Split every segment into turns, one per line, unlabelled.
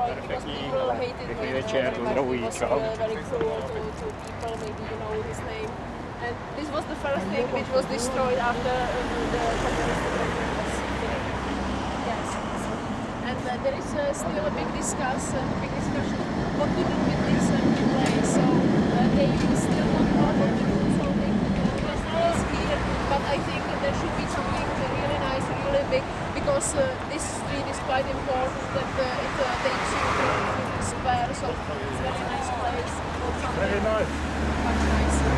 destroyed because people hated Wenceslas. He was very cruel to people, maybe you know his name. And this was the first thing which was destroyed after the communist government was finished. Yes. And there is still a big discussion what to do with this place. So they still don't know what to do. So they is here. But I think there should be something really nice, really big, because this street is quite important. That it takes you to the square. So it's a very nice place.
Very nice.
Much nicer.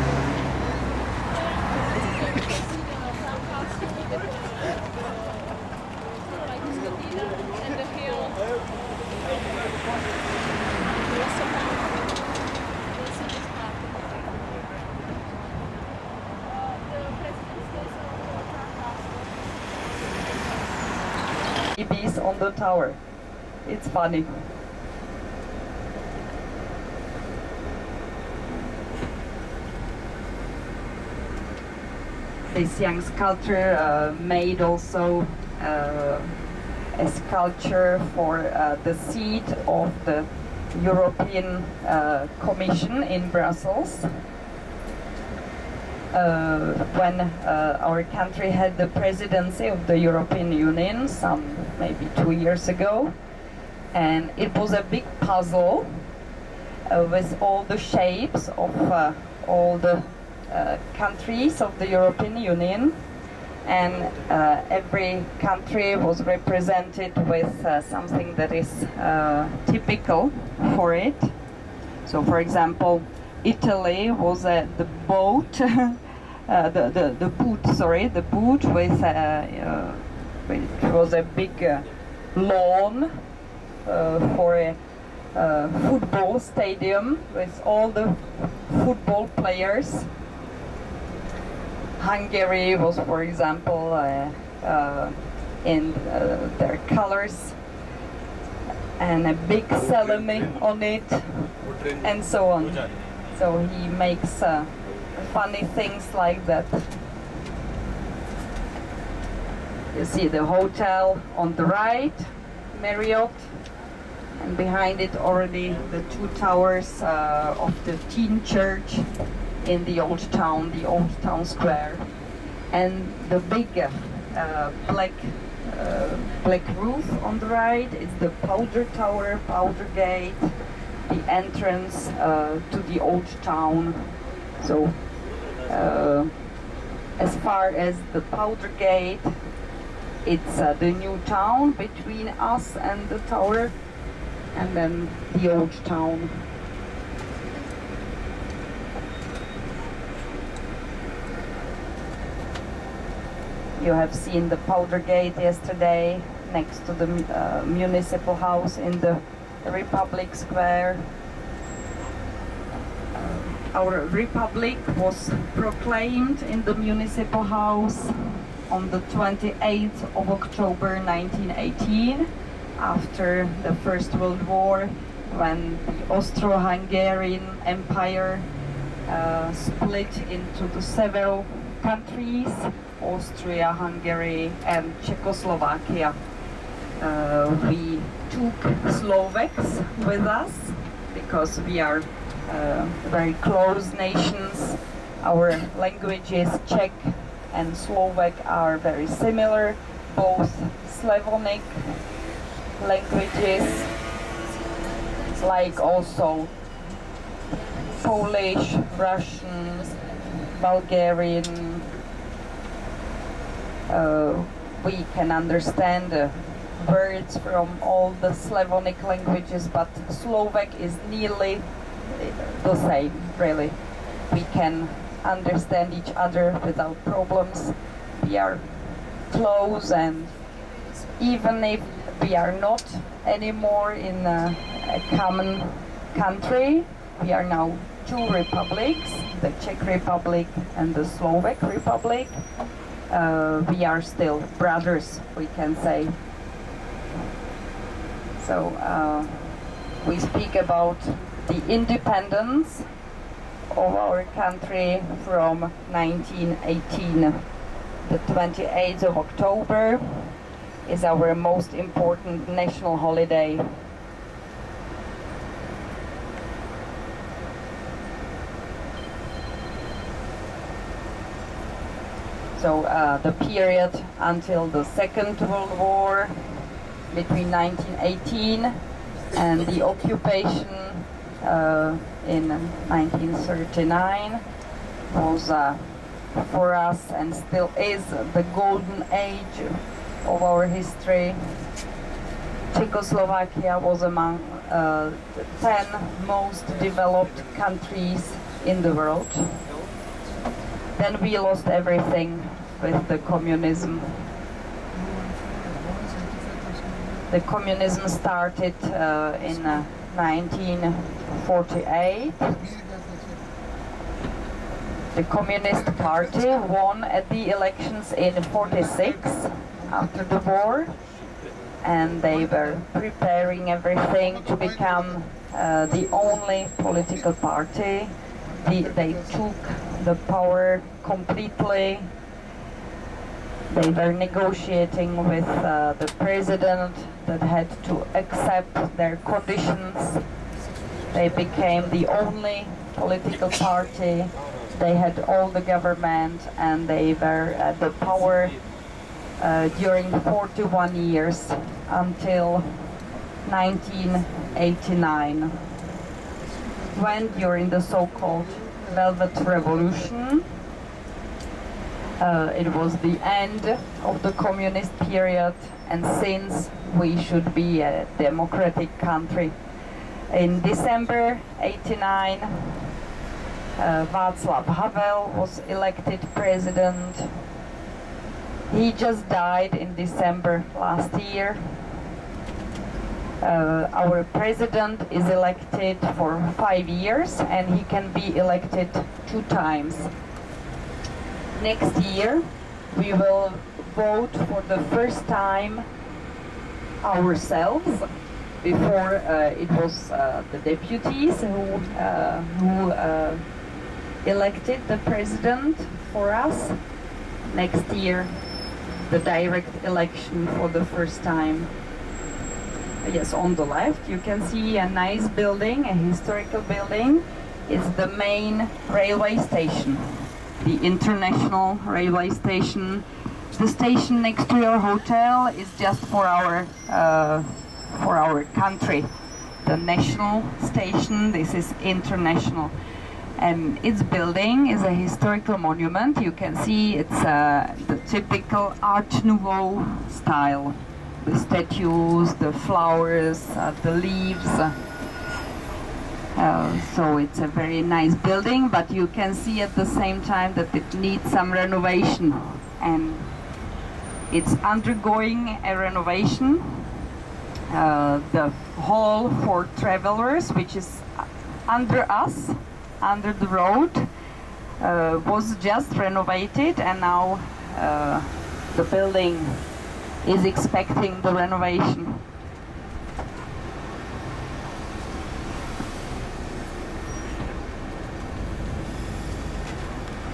And the hill.
Babies on the tower. It's funny. This young sculptor made also a sculpture for the seat of the European Commission in Brussels. When our country had the presidency of the European Union, some maybe 2 years ago, and it was a big puzzle with all the shapes of all the countries of the European Union, and every country was represented with something that is typical for it. So, for example, Italy was the boat, the boot with which was a big lawn for a football stadium with all the football players. Hungary was, for example, in their colors, and a big salami on it, and so on. So he makes funny things like that. You see the hotel on the right, Marriott, and behind it already the two towers of the teen church in the old town square, and the big black roof on the right is the powder tower, powder gate, the entrance to the old town. So as far as the powder gate, it's the new town between us and the tower, and then the old town. You have seen the powder gate yesterday next to the municipal house in the Republic Square. Our Republic was proclaimed in the municipal house on the 28th of October 1918, after the First World War, when the Austro-Hungarian Empire split into the several countries, Austria, Hungary, and Czechoslovakia. We took Slovaks with us because we are very close nations. Our languages, Czech and Slovak, are very similar, both Slavonic languages, like also Polish, Russian, Bulgarian. We can understand words from all the Slavonic languages, but Slovak is nearly the same, really. We can understand each other without problems. We are close, and even if we are not anymore in a common country, we are now two republics, the Czech Republic and the Slovak Republic. We are still brothers, we can say. So we speak about the independence of our country from 1918. The 28th of October is our most important national holiday. So the period until the Second World War, between 1918 and the occupation in 1939, was for us and still is the golden age of our history. Czechoslovakia was among the 10 most developed countries in the world. Then we lost everything with the communism. The communism started in 1948. The Communist Party won at the elections in 46 after the war, and they were preparing everything to become the only political party. They took the power completely. They were negotiating with the president that had to accept their conditions. They became the only political party. They had all the government, and they were at the power during 41 years until 1989, when during the so-called Velvet Revolution, it was the end of the communist period, and since we should be a democratic country. In December 89, Václav Havel was elected president. He just died in December last year. Our president is elected for 5 years, and he can be elected 2 times. Next year we will vote for the first time ourselves. Before it was the deputies who elected the president for us. Next year the direct election for the first time. Yes, on the left you can see a nice building, a historical building. It's the main railway station, the international railway station. The station next to your hotel is just for our country. The national station, this is international. And its building is a historical monument. You can see it's the typical Art Nouveau style. The statues, the flowers, the leaves. So it's a very nice building, but you can see at the same time that it needs some renovation. And it's undergoing a renovation. The hall for travelers, which is under us, under the road, was just renovated, and now the building is expecting the renovation.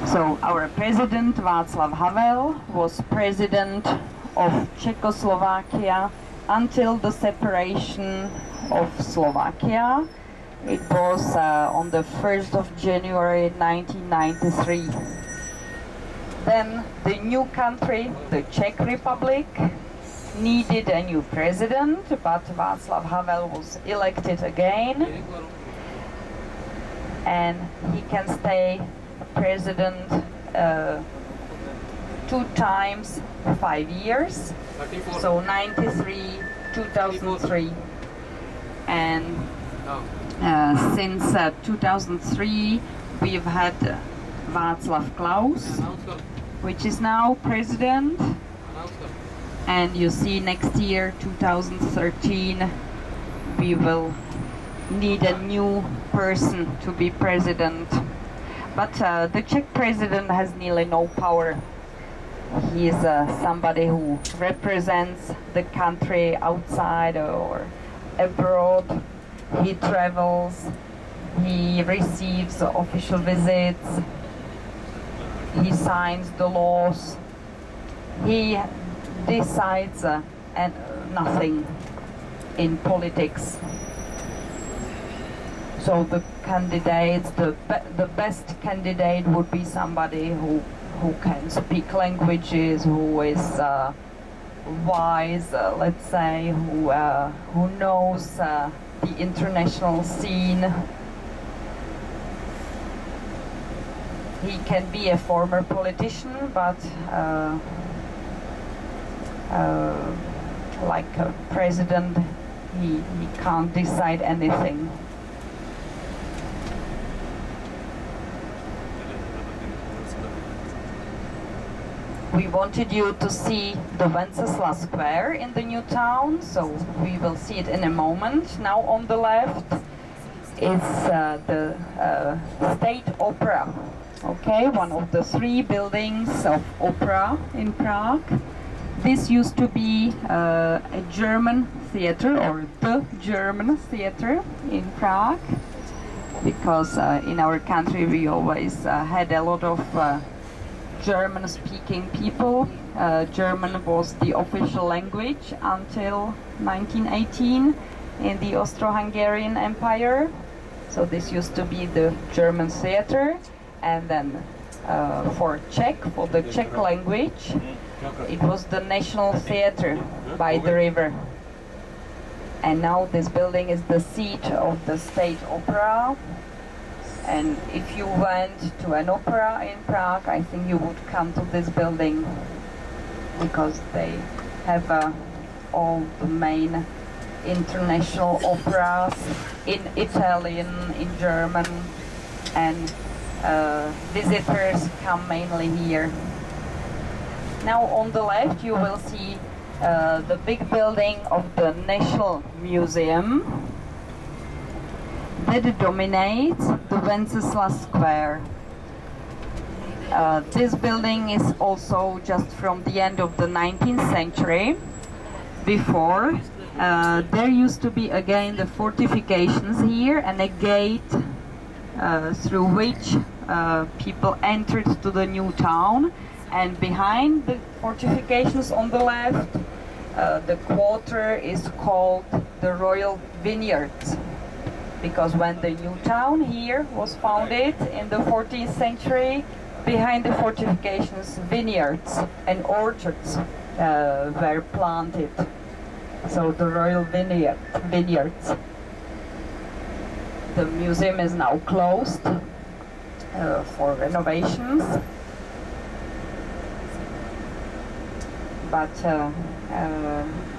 So our president Václav Havel was president of Czechoslovakia until the separation of Slovakia. It was on the 1st of January 1993. Then the new country, the Czech Republic, needed a new president, but Václav Havel was elected again, and he can stay president 2 times 5 years, so 93, 2003, and since 2003 we've had Václav Klaus, which is now president, and you see next year 2013 we will need a new person to be president. But the Czech president has nearly no power. He is somebody who represents the country outside or abroad. He travels, he receives official visits, he signs the laws, he decides and nothing in politics. So the candidates, the best candidate would be somebody who who can speak languages, who is wise, let's say, who knows the international scene. He can be a former politician, but like a president, he can't decide anything. We wanted you to see the Wenceslas Square in the new town, so we will see it in a moment. Now on the left is the State Opera, okay, one of the 3 buildings of opera in Prague. This used to be a German theater, or the German theater in Prague, because in our country we always had a lot of German-speaking people. German was the official language until 1918 in the Austro-Hungarian Empire. So this used to be the German theater, and then for the Czech language, it was the National Theater by the river. And now this building is the seat of the State Opera. And if you went to an opera in Prague, I think you would come to this building, because they have all the main international operas in Italian, in German, and visitors come mainly here. Now on the left you will see the big building of the National Museum that dominates the Wenceslas Square. This building is also just from the end of the 19th century. Before, there used to be again the fortifications here and a gate through which people entered to the new town. And behind the fortifications on the left, the quarter is called the Royal Vineyards, because when the new town here was founded in the 14th century, behind the fortifications, vineyards and orchards were planted. So the Royal Vineyards. The museum is now closed for renovations, but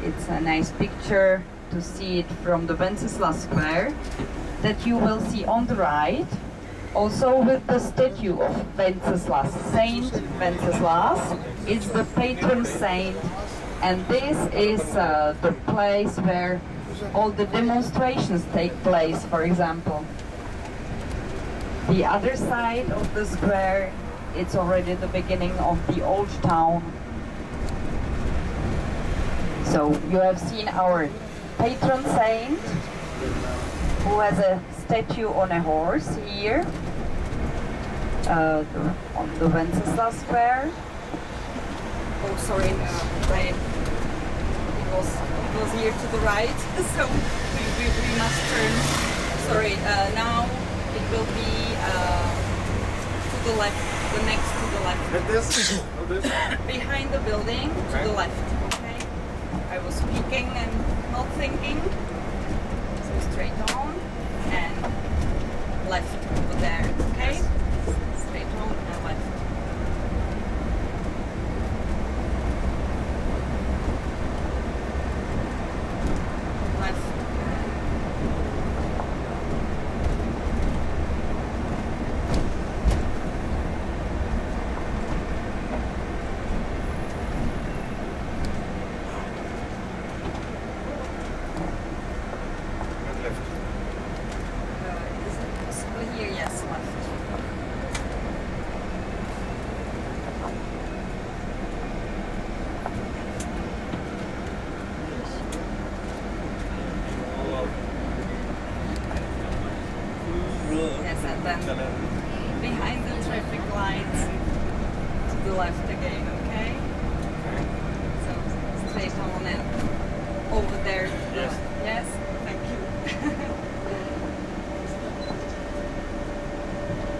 it's a nice picture to see it from the Wenceslas Square, that you will see on the right, also with the statue of Wenceslas. Saint Wenceslas is the patron saint, and this is the place where all the demonstrations take place, for example. The other side of the square, it's already the beginning of the old town. So you have seen our patron saint, who has a statue on a horse here on the Wenceslas Square. Oh, sorry, it was here to the right, so we must turn. Sorry, now it will be to the left, the next to the left. Behind the building, to the left. Okay. I was speaking and not thinking. So straight on and left over there. Okay. Straight on and left. Behind the traffic lights to the left again, okay? So straight on and over there. Yes. Yes? Thank you.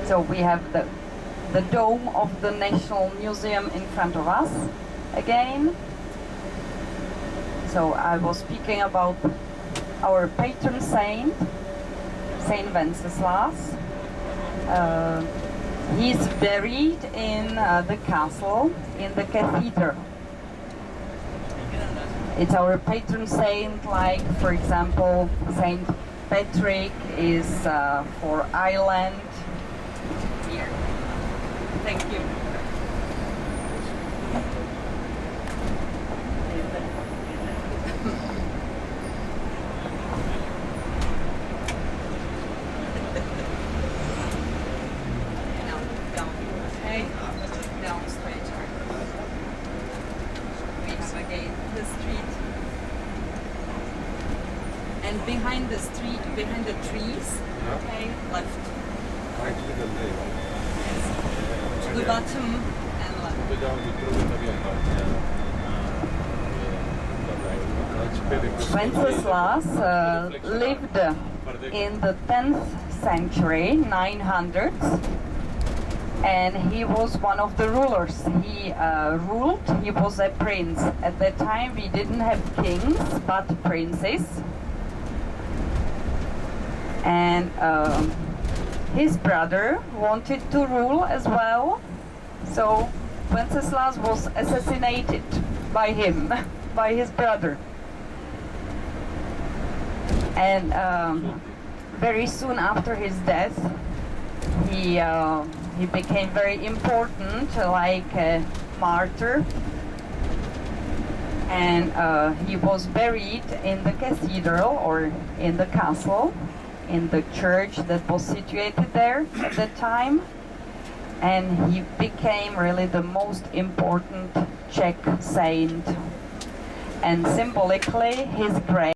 So we have the the dome of the National Museum in front of us again. So I was speaking about our patron saint, Saint Wenceslas. He's buried in the castle, in the cathedral. It's our patron saint, like, for example, Saint Patrick is for Ireland. Here. Thank you. Down straight. We have again the street. And behind the street, behind the trees, okay, left. Yes. To the bottom and left. Wenceslas lived in the 10th century, 900s, and he was one of the rulers. He ruled, he was a prince. At that time we didn't have kings, but princes. And his brother wanted to rule as well, so Wenceslas was assassinated by him, by his brother. And very soon after his death, he became very important, like a martyr, and he was buried in the cathedral, or in the castle, in the church that was situated there at that time, and he became really the most important Czech saint, and symbolically his grave